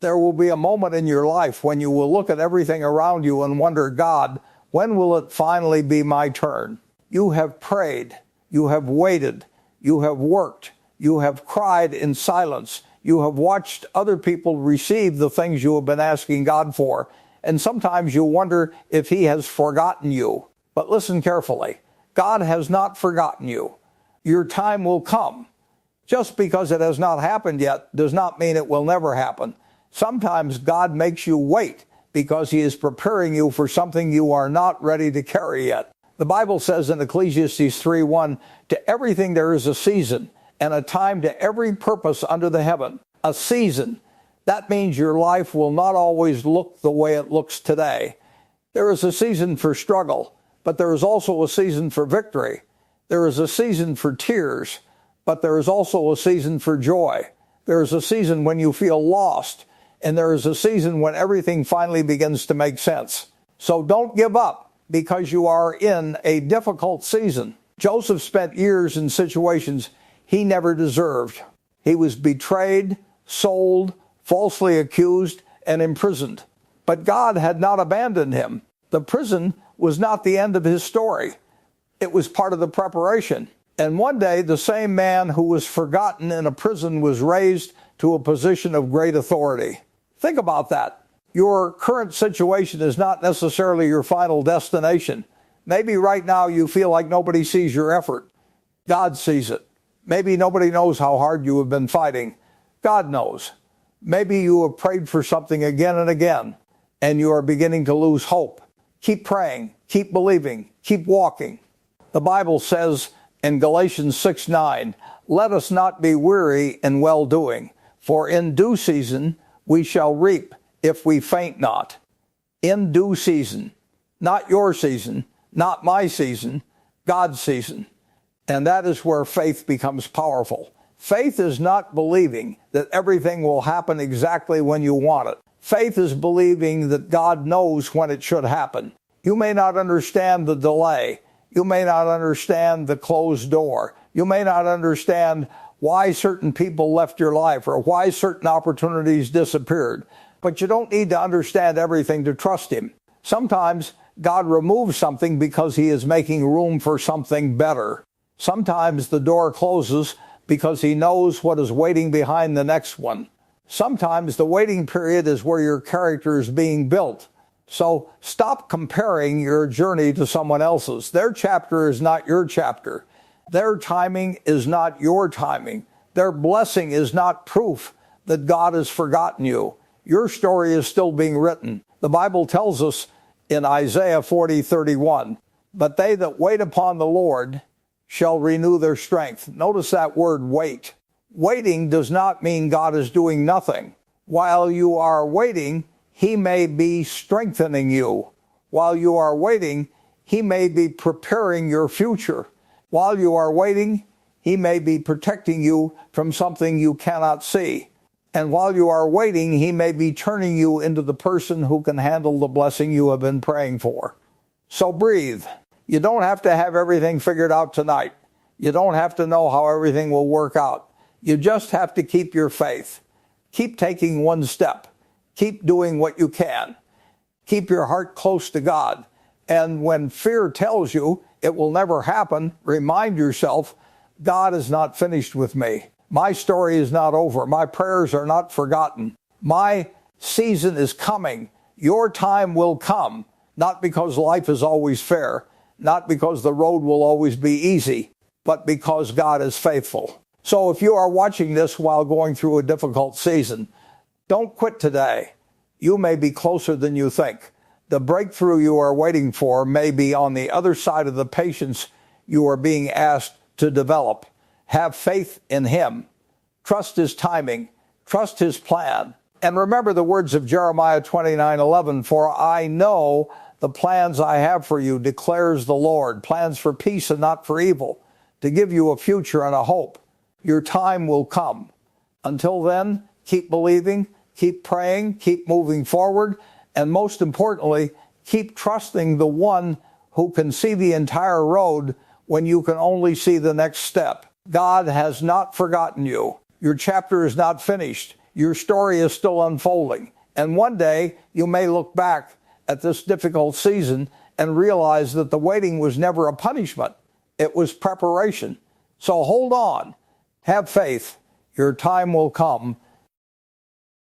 There will be a moment in your life when you will look at everything around you and wonder, God, when will it finally be my turn? You have prayed, you have waited, you have worked, you have cried in silence, you have watched other people receive the things you have been asking God for, and sometimes you wonder if He has forgotten you. But listen carefully, God has not forgotten you. Your time will come. Just because it has not happened yet does not mean it will never happen. Sometimes God makes you wait because He is preparing you for something you are not ready to carry yet. The Bible says in Ecclesiastes 3:1, to everything there is a season, and a time to every purpose under the heaven. A season. That means your life will not always look the way it looks today. There is a season for struggle, but there is also a season for victory. There is a season for tears, but there is also a season for joy. There is a season when you feel lost, and there is a season when everything finally begins to make sense. So don't give up because you are in a difficult season. Joseph spent years in situations he never deserved. He was betrayed, sold, falsely accused, and imprisoned. But God had not abandoned him. The prison was not the end of his story. It was part of the preparation. And one day, the same man who was forgotten in a prison was raised to a position of great authority. Think about that. Your current situation is not necessarily your final destination. Maybe right now you feel like nobody sees your effort. God sees it. Maybe nobody knows how hard you have been fighting. God knows. Maybe you have prayed for something again and again, and you are beginning to lose hope. Keep praying, keep believing, keep walking. The Bible says in Galatians 6:9, let us not be weary in well-doing, for in due season we shall reap if we faint not. In due season. Not your season, not my season, God's season. And that is where faith becomes powerful. Faith is not believing that everything will happen exactly when you want it. Faith is believing that God knows when it should happen. You may not understand the delay. You may not understand the closed door. You may not understand why certain people left your life or why certain opportunities disappeared. But you don't need to understand everything to trust Him. Sometimes God removes something because He is making room for something better. Sometimes the door closes because He knows what is waiting behind the next one. Sometimes the waiting period is where your character is being built. So stop comparing your journey to someone else's. Their chapter is not your chapter. Their timing is not your timing. Their blessing is not proof that God has forgotten you. Your story is still being written. The Bible tells us in Isaiah 40:31, but they that wait upon the Lord shall renew their strength. Notice that word wait. Waiting does not mean God is doing nothing. While you are waiting, He may be strengthening you. While you are waiting, He may be preparing your future. While you are waiting, He may be protecting you from something you cannot see. And while you are waiting, He may be turning you into the person who can handle the blessing you have been praying for. So breathe. You don't have to have everything figured out tonight. You don't have to know how everything will work out. You just have to keep your faith. Keep taking one step. Keep doing what you can. Keep your heart close to God. And when fear tells you it will never happen, remind yourself, God is not finished with me. My story is not over. My prayers are not forgotten. My season is coming. Your time will come, not because life is always fair, not because the road will always be easy, but because God is faithful. So if you are watching this while going through a difficult season, don't quit today. You may be closer than you think. The breakthrough you are waiting for may be on the other side of the patience you are being asked to develop. Have faith in Him. Trust His timing. Trust His plan. And remember the words of Jeremiah 29:11, for I know the plans I have for you, declares the Lord, plans for peace and not for evil, to give you a future and a hope. Your time will come. Until then, keep believing, keep praying, keep moving forward, and most importantly, keep trusting the one who can see the entire road when you can only see the next step. God has not forgotten you. Your chapter is not finished. Your story is still unfolding. And one day you may look back at this difficult season and realize that the waiting was never a punishment. It was preparation. So hold on. Have faith. Your time will come,